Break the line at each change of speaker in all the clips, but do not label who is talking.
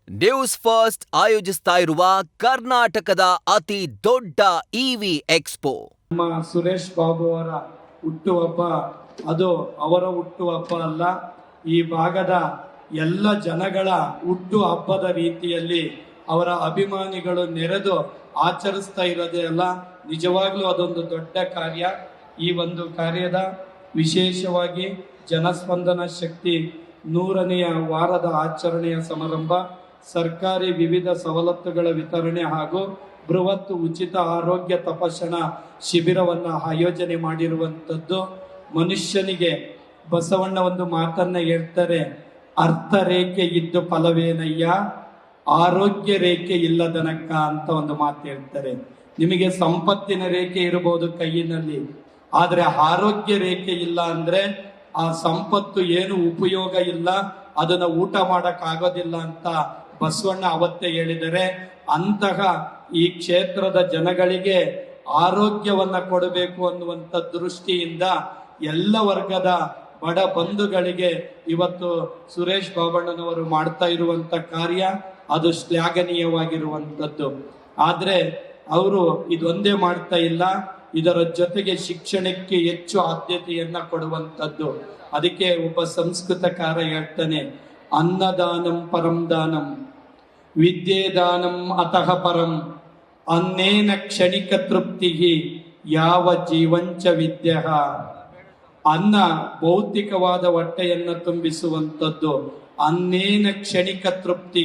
News first ಆಯೋಜಿಸ್ತಾ ಇರುವ ಕರ್ನಾಟಕದ ಅತಿ ದೊಡ್ಡ ಇವಿ ಎಕ್ಸ್ಪೋ.
ನಮ್ಮ ಸುರೇಶ್ ಬಾಬು ಅವರ ಹುಟ್ಟುಹಬ್ಬ ಅದು ಅವರ ಹುಟ್ಟುಹಬ್ಬ ಅಲ್ಲ, ಈ ಭಾಗದ ಎಲ್ಲ ಜನಗಳ ಹುಟ್ಟು ಹಬ್ಬದ ರೀತಿಯಲ್ಲಿ ಅವರ ಅಭಿಮಾನಿಗಳು ನೆರೆದು ಆಚರಿಸ್ತಾ ಇರೋದೇ ಅಲ್ಲ, ನಿಜವಾಗ್ಲೂ ಅದೊಂದು ದೊಡ್ಡ ಕಾರ್ಯ. ಈ ಒಂದು ಕಾರ್ಯದ ವಿಶೇಷವಾಗಿ ಜನಸ್ಪಂದನ ಶಕ್ತಿ 100ನೆಯ ವಾರದ ಆಚರಣೆಯ ಸಮಾರಂಭ, ಸರ್ಕಾರಿ ವಿವಿಧ ಸವಲತ್ತುಗಳ ವಿತರಣೆ ಹಾಗೂ ಬೃಹತ್ ಉಚಿತ ಆರೋಗ್ಯ ತಪಾಸಣಾ ಶಿಬಿರವನ್ನು ಆಯೋಜನೆ ಮಾಡಿರುವಂಥದ್ದು. ಮನುಷ್ಯನಿಗೆ ಬಸವಣ್ಣ ಒಂದು ಮಾತನ್ನ ಹೇಳ್ತಾರೆ, ಅರ್ಥ ರೇಖೆ ಇದ್ದು ಫಲವೇನಯ್ಯ, ಆರೋಗ್ಯ ರೇಖೆ ಇಲ್ಲದನಕ್ಕ ಅಂತ ಒಂದು ಮಾತು ಹೇಳ್ತಾರೆ. ನಿಮಗೆ ಸಂಪತ್ತಿನ ರೇಖೆ ಇರಬಹುದು ಕೈಯಿನಲ್ಲಿ, ಆದ್ರೆ ಆರೋಗ್ಯ ರೇಖೆ ಇಲ್ಲ ಅಂದ್ರೆ ಆ ಸಂಪತ್ತು ಏನು ಉಪಯೋಗ ಇಲ್ಲ, ಅದನ್ನ ಊಟ ಮಾಡಕ್ ಆಗೋದಿಲ್ಲ ಅಂತ ಬಸವಣ್ಣ ಅವತ್ತೇ ಹೇಳಿದರೆ. ಅಂತಹ ಈ ಕ್ಷೇತ್ರದ ಜನಗಳಿಗೆ ಆರೋಗ್ಯವನ್ನ ಕೊಡಬೇಕು ಅನ್ನುವಂಥ ದೃಷ್ಟಿಯಿಂದ ಎಲ್ಲ ವರ್ಗದ ಬಡ ಬಂಧುಗಳಿಗೆ ಇವತ್ತು ಸುರೇಶ್ ಬಾಬಣ್ಣನವರು ಮಾಡ್ತಾ ಇರುವಂತ ಕಾರ್ಯ ಅದು ಶ್ಲಾಘನೀಯವಾಗಿರುವಂಥದ್ದು. ಆದ್ರೆ ಅವರು ಇದೊಂದೇ ಮಾಡ್ತಾ ಇಲ್ಲ, ಇದರ ಜೊತೆಗೆ ಶಿಕ್ಷಣಕ್ಕೆ ಹೆಚ್ಚು ಆದ್ಯತೆಯನ್ನ ಕೊಡುವಂಥದ್ದು. ಅದಕ್ಕೆ ಒಬ್ಬ ಸಂಸ್ಕೃತಕಾರ ಹೇಳ್ತಾನೆ, ಅನ್ನದಾನಂ ಪರಂ ದಾನಂ ವಿದ್ಯೆದಾನಂ ಅತಃ ಪರಂ, ಅನ್ನೇನ ಕ್ಷಣಿಕ ತೃಪ್ತಿ ಯಾವ ಜೀವಂಚ ವಿದ್ಯ. ಅನ್ನ ಭೌತಿಕವಾದ ಹೊಟ್ಟೆಯನ್ನ ತುಂಬಿಸುವಂಥದ್ದು, ಅನ್ನೇನ ಕ್ಷಣಿಕ ತೃಪ್ತಿ,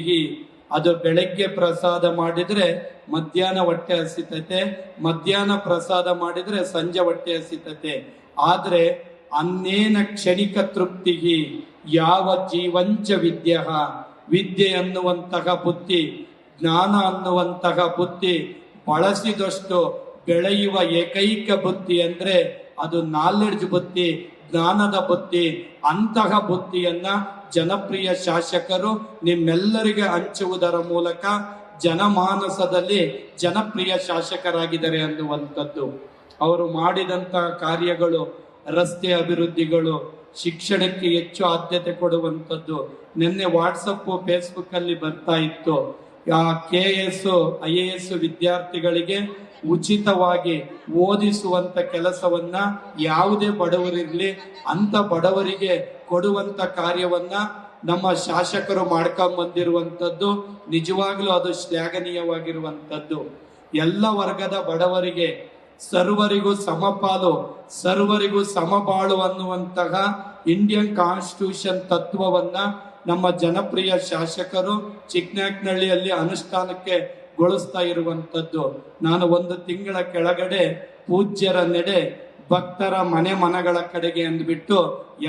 ಅದು ಬೆಳಗ್ಗೆ ಪ್ರಸಾದ ಮಾಡಿದ್ರೆ ಮಧ್ಯಾಹ್ನ ಹೊಟ್ಟೆ ಹಸಿತತೆ, ಮಧ್ಯಾಹ್ನ ಪ್ರಸಾದ ಮಾಡಿದ್ರೆ ಸಂಜೆ ಹೊಟ್ಟೆ ಹಸಿತತೆ. ಆದ್ರೆ ಅನ್ನೇನ ಕ್ಷಣಿಕ ತೃಪ್ತಿ ಯಾವ ಜೀವಂಚ ವಿದ್ಯ, ವಿದ್ಯೆ ಅನ್ನುವಂತಹ ಬುದ್ಧಿ, ಜ್ಞಾನ ಅನ್ನುವಂತಹ ಬುದ್ಧಿ ಬಳಸಿದಷ್ಟು ಬೆಳೆಯುವ ಏಕೈಕ ಬುದ್ಧಿ ಅಂದ್ರೆ ಅದು ನಾಲೆಡ್ಜ್ ಬುದ್ಧಿ, ಜ್ಞಾನದ ಬುದ್ಧಿ. ಅಂತಹ ಬುದ್ಧಿಯನ್ನ ಜನಪ್ರಿಯ ಶಾಸಕರು ನಿಮ್ಮೆಲ್ಲರಿಗೆ ಹಂಚುವುದರ ಮೂಲಕ ಜನಮಾನಸದಲ್ಲಿ ಜನಪ್ರಿಯ ಶಾಸಕರಾಗಿದ್ದಾರೆ ಅನ್ನುವಂಥದ್ದು. ಅವರು ಮಾಡಿದಂತಹ ಕಾರ್ಯಗಳು, ರಸ್ತೆ ಅಭಿವೃದ್ಧಿಗಳು, ಶಿಕ್ಷಣಕ್ಕೆ ಹೆಚ್ಚು ಆದ್ಯತೆ ಕೊಡುವಂಥದ್ದು. ನಿನ್ನೆ ವಾಟ್ಸಪ್ ಫೇಸ್ಬುಕ್ ಅಲ್ಲಿ ಬರ್ತಾ ಇತ್ತು, KS IAS ವಿದ್ಯಾರ್ಥಿಗಳಿಗೆ ಉಚಿತವಾಗಿ ಓದಿಸುವಂತ ಕೆಲಸವನ್ನ ಯಾವುದೇ ಬಡವರಿರ್ಲಿ ಅಂತ ಬಡವರಿಗೆ ಕೊಡುವಂತ ಕಾರ್ಯವನ್ನ ನಮ್ಮ ಶಾಸಕರು ಮಾಡ್ಕೊಂಡ್ ಬಂದಿರುವಂತದ್ದು. ನಿಜವಾಗ್ಲೂ ಅದು ಶ್ಲಾಘನೀಯವಾಗಿರುವಂತದ್ದು. ಎಲ್ಲ ವರ್ಗದ ಬಡವರಿಗೆ ಸರ್ವರಿಗೂ ಸಮಪಾಲು, ಸರ್ವರಿಗೂ ಸಮಬಾಳು ಅನ್ನುವಂತಹ ಇಂಡಿಯನ್ ಕಾನ್ಸ್ಟಿಟ್ಯೂಷನ್ ತತ್ವವನ್ನ ನಮ್ಮ ಜನಪ್ರಿಯ ಶಾಸಕರು ಚಿಕ್ಕನಾಯಕನಹಳ್ಳಿಯಲ್ಲಿ ಅನುಷ್ಠಾನಕ್ಕೆ ಗೊಳಿಸ್ತಾ ಇರುವಂತದ್ದು. ನಾನು 1 ತಿಂಗಳ ಕೆಳಗಡೆ ಪೂಜ್ಯರ ನೆಡೆ ಭಕ್ತರ ಮನೆಗಳ ಕಡೆಗೆ ಅಂದ್ಬಿಟ್ಟು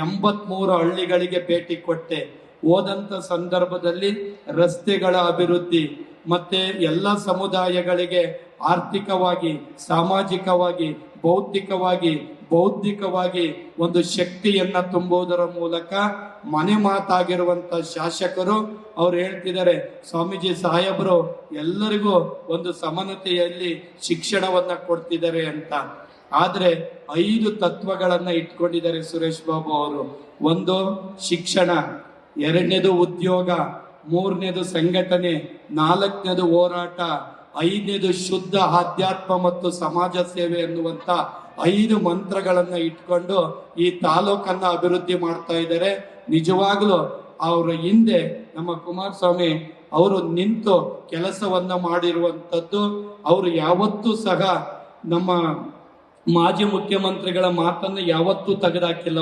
83 ಹಳ್ಳಿಗಳಿಗೆ ಭೇಟಿ ಕೊಟ್ಟೆ. ಹೋದಂತ ಸಂದರ್ಭದಲ್ಲಿ ರಸ್ತೆಗಳ ಅಭಿವೃದ್ಧಿ ಮತ್ತೆ ಎಲ್ಲ ಸಮುದಾಯಗಳಿಗೆ ಆರ್ಥಿಕವಾಗಿ, ಸಾಮಾಜಿಕವಾಗಿ, ಬೌದ್ಧಿಕವಾಗಿ ಒಂದು ಶಕ್ತಿಯನ್ನ ತುಂಬುವುದರ ಮೂಲಕ ಮನೆ ಮಾತಾಗಿರುವಂತ ಶಾಸಕರು ಅವ್ರು ಹೇಳ್ತಿದ್ದಾರೆ, ಸ್ವಾಮೀಜಿ ಸಾಹೇಬರು ಎಲ್ಲರಿಗೂ ಒಂದು ಸಮಾನತೆಯಲ್ಲಿ ಶಿಕ್ಷಣವನ್ನ ಕೊಡ್ತಿದ್ದಾರೆ ಅಂತ. ಆದ್ರೆ 5 ತತ್ವಗಳನ್ನ ಇಟ್ಕೊಂಡಿದ್ದಾರೆ ಸುರೇಶ್ ಬಾಬು ಅವರು. 1 ಶಿಕ್ಷಣ, 2ನೇದು ಉದ್ಯೋಗ, 3ನೇದು ಸಂಘಟನೆ, 4ನೇದು ಹೋರಾಟ, 5ನೇದು ಶುದ್ಧ ಆಧ್ಯಾತ್ಮ ಮತ್ತು ಸಮಾಜ ಸೇವೆ ಅನ್ನುವಂತ 5 ಮಂತ್ರಗಳನ್ನ ಇಟ್ಕೊಂಡು ಈ ತಾಲೂಕನ್ನ ಅಭಿವೃದ್ಧಿ ಮಾಡ್ತಾ ಇದ್ದಾರೆ. ನಿಜವಾಗ್ಲೂ ಅವರ ಹಿಂದೆ ನಮ್ಮ ಕುಮಾರಸ್ವಾಮಿ ಅವರು ನಿಂತು ಕೆಲಸವನ್ನ ಮಾಡಿರುವಂತದ್ದು. ಅವರು ಯಾವತ್ತೂ ಸಹ ನಮ್ಮ ಮಾಜಿ ಮುಖ್ಯಮಂತ್ರಿಗಳ ಮಾತನ್ನು ಯಾವತ್ತೂ ತೆಗೆದಾಕಿಲ್ಲ.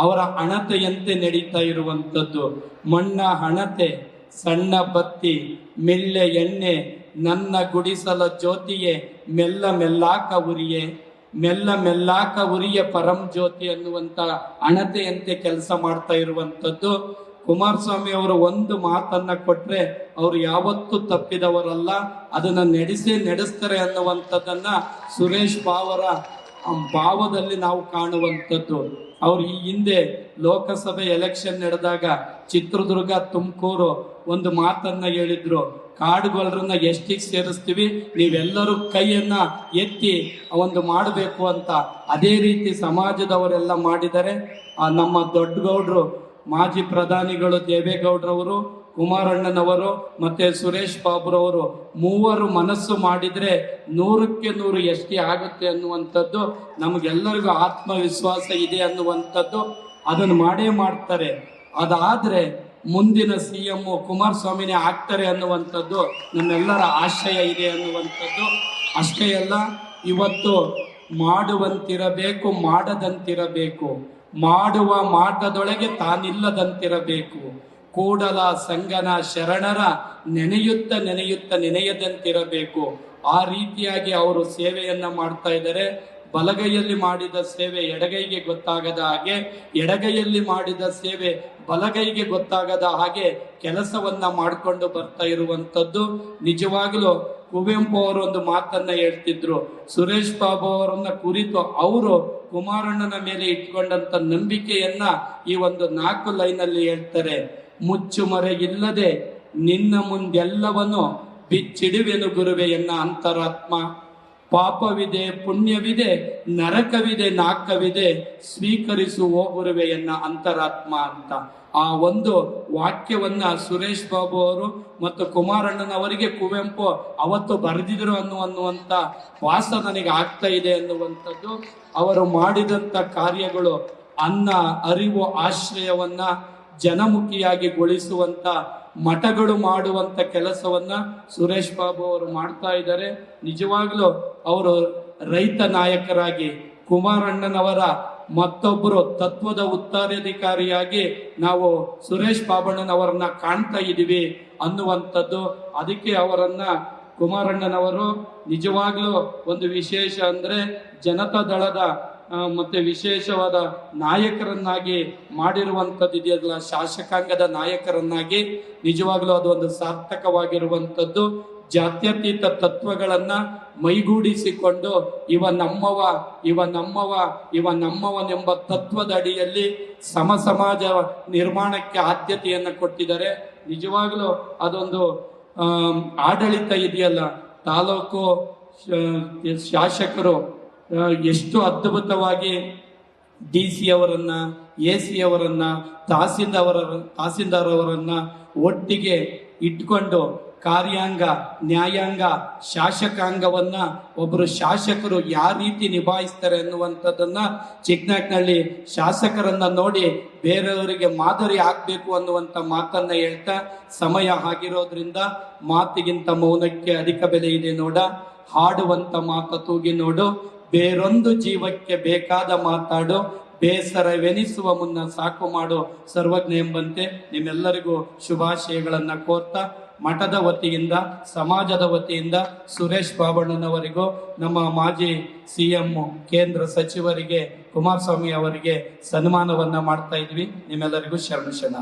ಅವರ ಹಣತೆಯಂತೆ ನಡೀತಾ ಇರುವಂತದ್ದು. ಮಣ್ಣ ಹಣತೆ, ಸಣ್ಣ ಬತ್ತಿ, ಮೆಲ್ಲೆ ಎಣ್ಣೆ, ನನ್ನ ಗುಡಿಸಲ ಜ್ಯೋತಿಯೇ, ಮೆಲ್ಲ ಮೆಲ್ಲಾಕ ಉರಿಯೇ, ಮೆಲ್ಲ ಮೆಲ್ಲಾಕ ಉರಿಯ ಪರಂ ಜ್ಯೋತಿ ಅನ್ನುವಂತ ಹಣತೆಯಂತೆ ಕೆಲಸ ಮಾಡ್ತಾ ಇರುವಂತದ್ದು. ಕುಮಾರಸ್ವಾಮಿ ಅವರು ಒಂದು ಮಾತನ್ನ ಕೊಟ್ರೆ ಅವರು ಯಾವತ್ತೂ ತಪ್ಪಿದವರಲ್ಲ, ಅದನ್ನ ನಡೆಸ್ತಾರೆ ಅನ್ನುವಂಥದ್ದನ್ನ ಸುರೇಶ್ ಬಾವರ ಭಾವದಲ್ಲಿ ನಾವು ಕಾಣುವಂಥದ್ದು. ಅವ್ರು ಈ ಹಿಂದೆ ಲೋಕಸಭೆ ಎಲೆಕ್ಷನ್ ನಡೆದಾಗ ಚಿತ್ರದುರ್ಗ, ತುಮಕೂರು ಒಂದು ಮಾತನ್ನ ಹೇಳಿದ್ರು, ಕಾಡುಗೊಲ್ಲರನ್ನ ಎಷ್ಟಿಗೆ ಸೇರಿಸ್ತೀವಿ, ನೀವೆಲ್ಲರೂ ಕೈಯನ್ನ ಎತ್ತಿ ಒಂದು ಮಾಡಬೇಕು ಅಂತ. ಅದೇ ರೀತಿ ಸಮಾಜದವರೆಲ್ಲ ಮಾಡಿದರೆ. ನಮ್ಮ ದೊಡ್ಡಗೌಡರು, ಮಾಜಿ ಪ್ರಧಾನಿಗಳು ದೇವೇಗೌಡರವರು ಕುಮಾರಣ್ಣನವರು ಮತ್ತೆ ಸುರೇಶ್ ಬಾಬುರವರು ಮೂವರು ಮನಸ್ಸು ಮಾಡಿದ್ರೆ 100ಕ್ಕೆ 100 ಎಷ್ಟೇ ಆಗುತ್ತೆ ಅನ್ನುವಂಥದ್ದು ನಮಗೆಲ್ಲರಿಗೂ ಆತ್ಮವಿಶ್ವಾಸ ಇದೆ ಅನ್ನುವಂಥದ್ದು. ಅದನ್ನು ಮಾಡೇ ಮಾಡ್ತಾರೆ. ಅದಾದ್ರೆ ಮುಂದಿನ CM ಕುಮಾರಸ್ವಾಮಿನೇ ಆಗ್ತಾರೆ ಅನ್ನುವಂಥದ್ದು ನಮ್ಮೆಲ್ಲರ ಆಶಯ ಇದೆ ಅನ್ನುವಂಥದ್ದು. ಅಷ್ಟೇ ಅಲ್ಲ, ಇವತ್ತು ಮಾಡುವಂತಿರಬೇಕು, ಮಾಡದಂತಿರಬೇಕು, ಮಾಡುವ ಮಾಟದೊಳಗೆ ತಾನಿಲ್ಲದಂತಿರಬೇಕು, ಕೂಡಲ ಸಂಗನ ಶರಣರ ನೆನೆಯುತ್ತ ನೆನೆಯುತ್ತ ನೆನೆಯದಂತಿರಬೇಕು. ಆ ರೀತಿಯಾಗಿ ಅವರು ಸೇವೆಯನ್ನ ಮಾಡ್ತಾ ಇದ್ದಾರೆ. ಬಲಗೈಯಲ್ಲಿ ಮಾಡಿದ ಸೇವೆ ಎಡಗೈಗೆ ಗೊತ್ತಾಗದ ಹಾಗೆ, ಎಡಗೈಯಲ್ಲಿ ಮಾಡಿದ ಸೇವೆ ಬಲಗೈಗೆ ಗೊತ್ತಾಗದ ಹಾಗೆ ಕೆಲಸವನ್ನ ಮಾಡಿಕೊಂಡು ಬರ್ತಾ ಇರುವಂತದ್ದು. ನಿಜವಾಗ್ಲೂ ಕುವೆಂಪು ಅವರು ಒಂದು ಮಾತನ್ನ ಹೇಳ್ತಿದ್ರು. ಸುರೇಶ್ ಬಾಬು ಅವರನ್ನ ಕುರಿತು ಅವರು ಕುಮಾರಣ್ಣನ ಮೇಲೆ ಇಟ್ಕೊಂಡಂತ ನಂಬಿಕೆಯನ್ನ ಈ ಒಂದು 4 ಲೈನಲ್ಲಿ ಹೇಳ್ತಾರೆ. ಮುಚ್ಚುಮರೆ ಇಲ್ಲದೆ ನಿನ್ನ ಮುಂದೆಲ್ಲವನ್ನು ಬಿಚ್ಚಿಡುವೆನು ಗುರುವೆ ಎನ್ನ ಅಂತರಾತ್ಮ. ಪಾಪವಿದೆ, ಪುಣ್ಯವಿದೆ, ನರಕವಿದೆ, ನಾಕವಿದೆ, ಸ್ವೀಕರಿಸು ಓ ಗುರುವೆ ಎನ್ನ ಅಂತರಾತ್ಮ ಅಂತ ಆ ಒಂದು ವಾಕ್ಯವನ್ನ ಸುರೇಶ್ ಬಾಬು ಅವರು ಮತ್ತು ಕುಮಾರಣ್ಣನವರಿಗೆ ಕುವೆಂಪು ಅವತ್ತು ಬರೆದಿದ್ರು ಅನ್ನುವಂತ ವಾಸ ನನಗೆ ಆಗ್ತಾ ಇದೆ ಅನ್ನುವಂಥದ್ದು. ಅವರು ಮಾಡಿದಂತ ಕಾರ್ಯಗಳು ಅನ್ನ ಅರಿವು ಆಶ್ರಯವನ್ನ ಜನಮುಖಿಯಾಗಿ ಗೊಳಿಸುವಂತ ಮಠಗಳು ಮಾಡುವಂತ ಕೆಲಸವನ್ನ ಸುರೇಶ್ ಬಾಬು ಅವರು ಮಾಡ್ತಾ ಇದ್ದಾರೆ. ನಿಜವಾಗ್ಲೂ ಅವರು ರೈತ ನಾಯಕರಾಗಿ ಕುಮಾರಣ್ಣನವರ ಮತ್ತೊಬ್ಬರು ತತ್ವದ ಉತ್ತರಾಧಿಕಾರಿಯಾಗಿ ನಾವು ಸುರೇಶ್ ಬಾಬಣ್ಣನವರನ್ನ ಕಾಣ್ತಾ ಇದೀವಿ ಅನ್ನುವಂಥದ್ದು. ಅದಕ್ಕೆ ಅವರನ್ನ ಕುಮಾರಣ್ಣನವರು ನಿಜವಾಗ್ಲೂ ಒಂದು ವಿಶೇಷ ಅಂದ್ರೆ ಜನತಾ ದಳದ ಮತ್ತೆ ವಿಶೇಷವಾದ ನಾಯಕರನ್ನಾಗಿ ಮಾಡಿರುವಂಥದ್ದು ಇದೆಯಲ್ಲ, ಶಾಸಕಾಂಗದ ನಾಯಕರನ್ನಾಗಿ ನಿಜವಾಗ್ಲೂ ಅದು ಒಂದು ಸಾರ್ಥಕವಾಗಿರುವಂಥದ್ದು. ಜಾತ್ಯತೀತ ತತ್ವಗಳನ್ನ ಮೈಗೂಡಿಸಿಕೊಂಡು ಇವ ನಮ್ಮವನೆಂಬ ತತ್ವದ ಅಡಿಯಲ್ಲಿ ಸಮಾಜ ನಿರ್ಮಾಣಕ್ಕೆ ಆದ್ಯತೆಯನ್ನು ಕೊಟ್ಟಿದ್ದಾರೆ. ನಿಜವಾಗ್ಲೂ ಅದೊಂದು ಆಡಳಿತ ಇದೆಯಲ್ಲ, ತಾಲೂಕು ಶಾಸಕರು ಎಷ್ಟು ಅದ್ಭುತವಾಗಿ DC ಅವರನ್ನ, AC ಅವರನ್ನ, ತಹಸೀಲ್ದಾರ್ ಅವರನ್ನ ಒಟ್ಟಿಗೆ ಇಟ್ಕೊಂಡು ಕಾರ್ಯಾಂಗ, ನ್ಯಾಯಾಂಗ, ಶಾಸಕಾಂಗವನ್ನ ಒಬ್ಬರು ಶಾಸಕರು ಯಾವ ರೀತಿ ನಿಭಾಯಿಸ್ತಾರೆ ಅನ್ನುವಂಥದ್ದನ್ನ ಚಿಕ್ಕನಾಯಕನಹಳ್ಳಿ ಶಾಸಕರನ್ನ ನೋಡಿ ಬೇರೆಯವರಿಗೆ ಮಾದರಿ ಆಗ್ಬೇಕು ಅನ್ನುವಂಥ ಮಾತನ್ನ ಹೇಳ್ತಾ, ಸಮಯ ಆಗಿರೋದ್ರಿಂದ ಮಾತಿಗಿಂತ ಮೌನಕ್ಕೆ ಅಧಿಕ ಬೆಲೆ ಇದೆ ನೋಡ, ಹಾಡುವಂತ ಮಾತ ತೂಗಿ ನೋಡು, ಬೇರೊಂದು ಜೀವಕ್ಕೆ ಬೇಕಾದ ಮಾತಾಡು, ಬೇಸರವೆನಿಸುವ ಮುನ್ನ ಸಾಕು ಮಾಡು ಸರ್ವಜ್ಞ ಎಂಬಂತೆ ನಿಮ್ಮೆಲ್ಲರಿಗೂ ಶುಭಾಶಯಗಳನ್ನ ಕೋರ್ತಾ ಮಠದ ವತಿಯಿಂದ, ಸಮಾಜದ ವತಿಯಿಂದ ಸುರೇಶ್ ಬಾಬಣ್ಣನವರಿಗೂ, ನಮ್ಮ ಮಾಜಿ CM ಕೇಂದ್ರ ಸಚಿವರಿಗೆ ಕುಮಾರಸ್ವಾಮಿ ಅವರಿಗೆ ಸನ್ಮಾನವನ್ನ ಮಾಡ್ತಾ ಇದ್ವಿ. ನಿಮ್ಮೆಲ್ಲರಿಗೂ ಶರಣ.